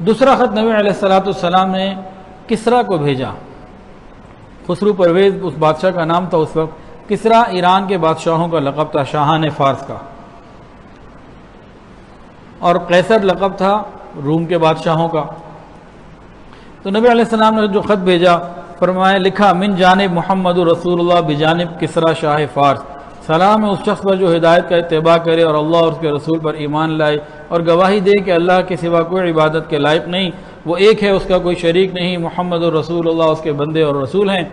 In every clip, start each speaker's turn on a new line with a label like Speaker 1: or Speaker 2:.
Speaker 1: دوسرا خط نبی علیہ السلام نے کسریٰ کو بھیجا. خسرو پرویز اس بادشاہ کا نام تھا اس وقت. کسریٰ ایران کے بادشاہوں کا لقب تھا، شاہان فارس کا، اور قیصر لقب تھا روم کے بادشاہوں کا. تو نبی علیہ السلام نے جو خط بھیجا، فرمایا لکھا من جانب محمد رسول اللہ بجانب کسریٰ شاہ فارس. سلام ہے اس شخص پر جو ہدایت کا اتباع کرے اور اللہ اور اس کے رسول پر ایمان لائے اور گواہی دے کہ اللہ کے سوا کوئی عبادت کے لائق نہیں، وہ ایک ہے، اس کا کوئی شریک نہیں، محمد رسول اللہ اس کے بندے اور رسول ہیں.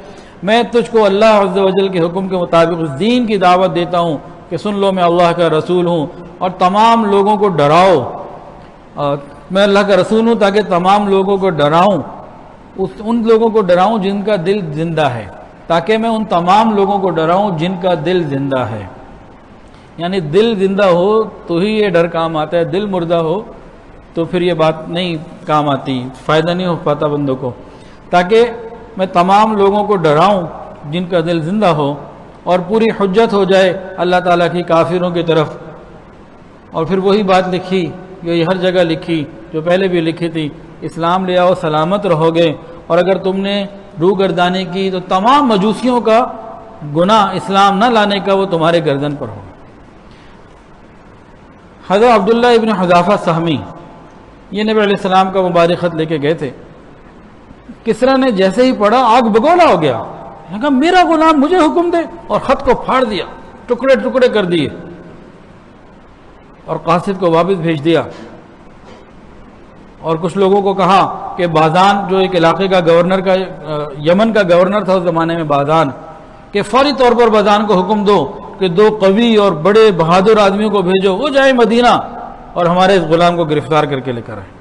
Speaker 1: میں تجھ کو اللہ عز و جل کے حکم کے مطابق اس دین کی دعوت دیتا ہوں کہ سن لو میں اللہ کا رسول ہوں اور تمام لوگوں کو ڈراؤ. میں اللہ کا رسول ہوں تاکہ تمام لوگوں کو ڈراؤں، ان لوگوں کو ڈراؤں جن کا دل زندہ ہے، تاکہ میں ان تمام لوگوں کو ڈراؤں جن کا دل زندہ ہے. یعنی دل زندہ ہو تو ہی یہ ڈر کام آتا ہے، دل مردہ ہو تو پھر یہ بات نہیں کام آتی، فائدہ نہیں ہو پاتا بندوں کو. تاکہ میں تمام لوگوں کو ڈراؤں جن کا دل زندہ ہو اور پوری حجت ہو جائے اللہ تعالیٰ کی کافروں کی طرف. اور پھر وہی بات لکھی جو یہ ہر جگہ لکھی، جو پہلے بھی لکھی تھی، اسلام لے آؤ سلامت رہو گے، اور اگر تم نے روح گردانی کی تو تمام مجوسیوں کا گناہ اسلام نہ لانے کا وہ تمہارے گردن پر ہوگا. حضرت عبداللہ ابن حذافہ سہمی یہ نبی علیہ السلام کا مبارک خط لے کے گئے تھے. کسریٰ نے جیسے ہی پڑھا آگ بگولا ہو گیا. نے کہا میرا غلام مجھے حکم دے، اور خط کو پھاڑ دیا، ٹکڑے ٹکڑے کر دیے اور قاصد کو واپس بھیج دیا. اور کچھ لوگوں کو کہا کہ بازان جو ایک علاقے کا گورنر کا، یمن کا گورنر تھا اس زمانے میں بازان، کہ فوری طور پر بازان کو حکم دو کہ 2 قوی اور بڑے بہادر آدمیوں کو بھیجو، وہ جائے مدینہ اور ہمارے اس غلام کو گرفتار کر کے لے کر آئے.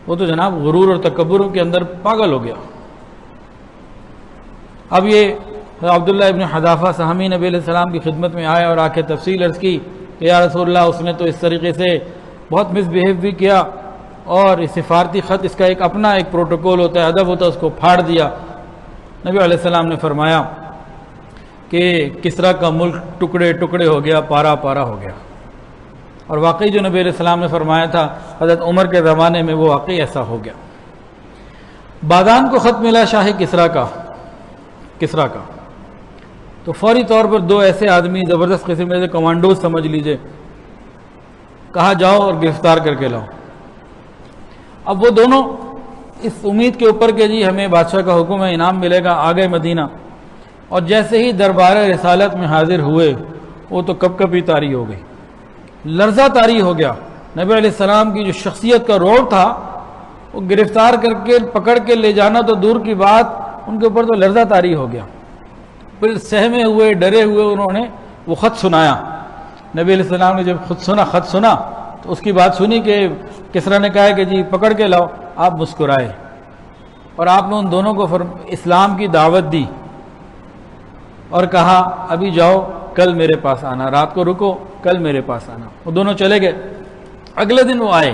Speaker 1: وہ تو جناب غرور اور تکبر کے اندر پاگل ہو گیا. اب یہ عبداللہ ابن حذافہ سہمی نبی علیہ السلام کی خدمت میں آیا اور آ کے تفصیل عرض کی کہ یا رسول اللہ اس نے تو اس طریقے سے بہت مس بیہیو بھی کیا، اور اس سفارتی خط اس کا ایک اپنا ایک پروٹوکول ہوتا ہے، ادب ہوتا ہے، اس کو پھاڑ دیا. نبی علیہ السلام نے فرمایا کہ کسریٰ کا ملک ٹکڑے ٹکڑے ہو گیا، پارا پارا ہو گیا. اور واقعی جو نبی علیہ السلام نے فرمایا تھا حضرت عمر کے زمانے میں وہ واقعی ایسا ہو گیا. بادان کو خط ملا شاہ کسریٰ کا تو فوری طور پر 2 ایسے آدمی زبردست قسم کے کمانڈوز سمجھ لیجئے، کہا جاؤ اور گرفتار کر کے لاؤ. اب وہ دونوں اس امید کے اوپر کہ جی ہمیں بادشاہ کا حکم ہے، انعام ملے گا، آ گئے مدینہ. اور جیسے ہی دربار رسالت میں حاضر ہوئے وہ تو کب کبھی طاری ہو گئی، لرزہ طاری ہو گیا. نبی علیہ السلام کی جو شخصیت کا روب تھا وہ گرفتار کر کے پکڑ کے لے جانا تو دور کی بات، ان کے اوپر تو لرزہ طاری ہو گیا. پھر سہمے ہوئے ڈرے ہوئے انہوں نے وہ خط سنایا. نبی علیہ السلام نے جب خط سنا تو اس کی بات سنی کہ کسریٰ نے کہا کہ جی پکڑ کے لاؤ. آپ مسکرائے اور آپ نے ان دونوں کو اسلام کی دعوت دی اور کہا ابھی جاؤ، کل میرے پاس آنا، رات کو رکو، کل میرے پاس آنا. وہ دونوں چلے گئے. اگلے دن وہ آئے.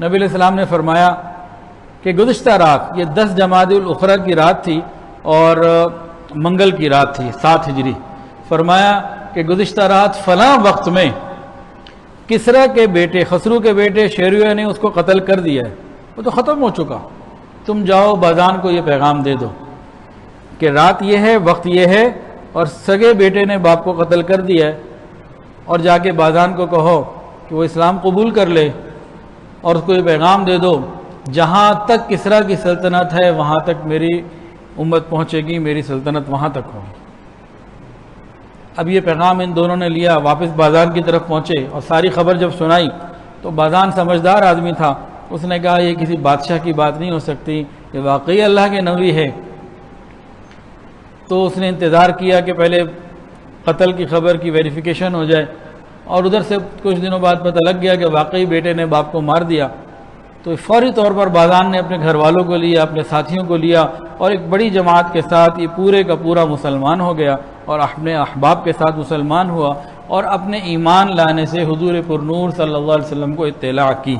Speaker 1: نبی علیہ السلام نے فرمایا کہ گزشتہ رات، یہ 10 جمادی الاخری کی رات تھی اور منگل کی رات تھی 7 ہجری، فرمایا کہ گزشتہ رات فلاں وقت میں کسریٰ کے بیٹے، خسرو کے بیٹے شیرویہ نے اس کو قتل کر دیا ہے، وہ تو ختم ہو چکا. تم جاؤ بازان کو یہ پیغام دے دو کہ رات یہ ہے، وقت یہ ہے، اور سگے بیٹے نے باپ کو قتل کر دیا ہے. اور جا کے بازان کو کہو کہ وہ اسلام قبول کر لے، اور اس کو یہ پیغام دے دو جہاں تک کسریٰ کی سلطنت ہے وہاں تک میری امت پہنچے گی، میری سلطنت وہاں تک ہوگی. اب یہ پیغام ان دونوں نے لیا، واپس بازان کی طرف پہنچے اور ساری خبر جب سنائی تو بازان سمجھدار آدمی تھا، اس نے کہا یہ کسی بادشاہ کی بات نہیں ہو سکتی، یہ واقعی اللہ کے نبی ہے. تو اس نے انتظار کیا کہ پہلے قتل کی خبر کی ویریفیکیشن ہو جائے، اور ادھر سے کچھ دنوں بعد پتہ لگ گیا کہ واقعی بیٹے نے باپ کو مار دیا. تو فوری طور پر بازان نے اپنے گھر والوں کو لیا، اپنے ساتھیوں کو لیا، اور ایک بڑی جماعت کے ساتھ یہ پورے کا پورا مسلمان ہو گیا، اور اپنے احباب کے ساتھ مسلمان ہوا، اور اپنے ایمان لانے سے حضور پر نور صلی اللہ علیہ وسلم کو اطلاع کی.